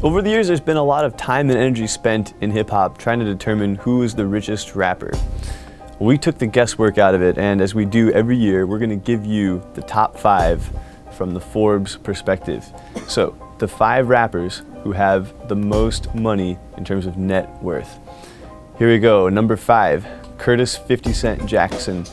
Over the years, there's been a lot of time and energy spent in hip-hop trying to determine who is the richest rapper. We took the guesswork out of it, and as we do every year, we're going to give you the top 5 from the Forbes perspective. So, the 5 rappers who have the most money in terms of net worth. Here we go. Number 5, Curtis 50 Cent Jackson.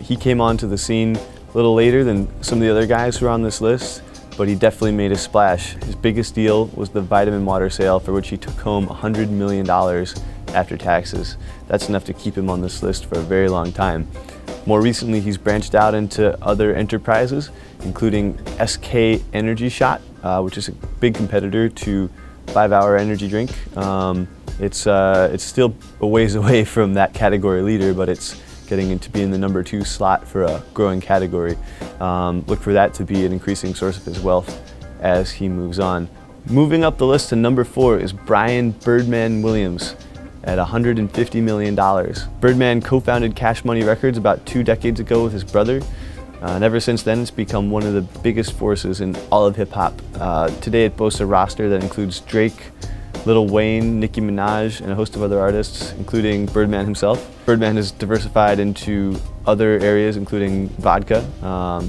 He came onto the scene a little later than some of the other guys who are on this list, but he definitely made a splash. His biggest deal was the vitamin water sale, for which he took home $100 million after taxes. That's enough to keep him on this list for a very long time. More recently, he's branched out into other enterprises, including SK Energy Shot, which is a big competitor to 5-Hour Energy Drink. It's still a ways away from that category leader, but it's getting to be in the number 2 slot for a growing category. Look for that to be an increasing source of his wealth as he moves on. Moving up the list to number 4 is Brian Birdman Williams at $150 million. Birdman co-founded Cash Money Records about 2 decades ago with his brother. And ever since then, it's become one of the biggest forces in all of hip-hop. Today it boasts a roster that includes Drake, Lil Wayne, Nicki Minaj, and a host of other artists, including Birdman himself. Birdman has diversified into other areas, including vodka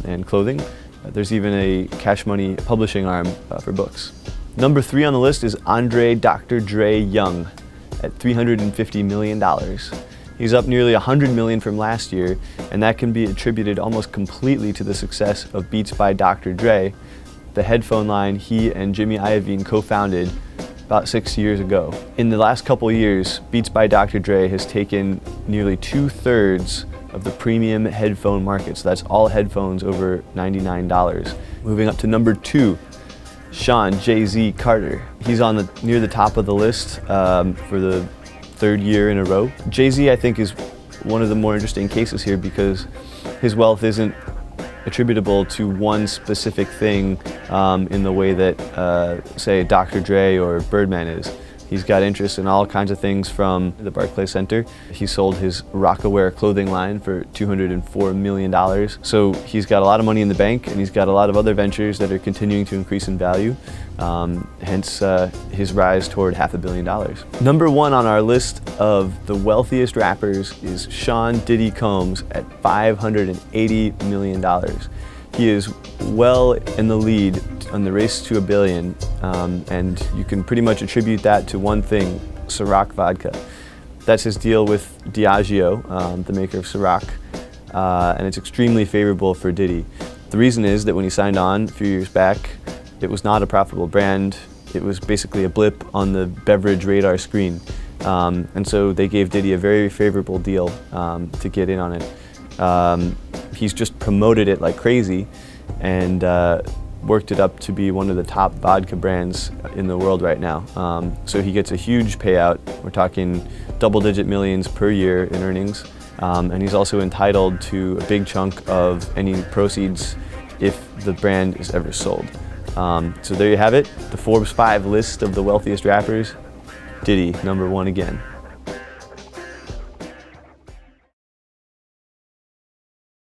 and clothing. There's even a Cash Money publishing arm for books. Number 3 on the list is Andre Dr. Dre Young at $350 million. He's up nearly $100 million from last year, and that can be attributed almost completely to the success of Beats by Dr. Dre, the headphone line he and Jimmy Iovine co-founded about 6 years ago. In the last couple years, Beats by Dr. Dre has taken nearly 2/3 of the premium headphone market, so that's all headphones over $99. Moving up to number 2, Sean Jay-Z Carter. He's on near the top of the list for the 3rd year in a row. Jay-Z, I think, is one of the more interesting cases here because his wealth isn't attributable to one specific thing in the way that, say, Dr. Dre or Birdman is. He's got interest in all kinds of things from the Barclays Center. He sold his Rockaware clothing line for $204 million. So he's got a lot of money in the bank, and he's got a lot of other ventures that are continuing to increase in value, hence his rise toward $500 million. Number 1 on our list of the wealthiest rappers is Sean Diddy Combs at $580 million. He is well in the lead on the race to $1 billion, and you can pretty much attribute that to one thing: Ciroc vodka. That's his deal with Diageo, the maker of Ciroc, and it's extremely favorable for Diddy. The reason is that when he signed on a few years back, it was not a profitable brand. It was basically a blip on the beverage radar screen, and so they gave Diddy a very favorable deal to get in on it. He's just promoted it like crazy and worked it up to be one of the top vodka brands in the world right now. So he gets a huge payout. We're talking double-digit millions per year in earnings. And he's also entitled to a big chunk of any proceeds if the brand is ever sold. So there you have it, the Forbes 5 list of the wealthiest rappers. Diddy, number 1 again.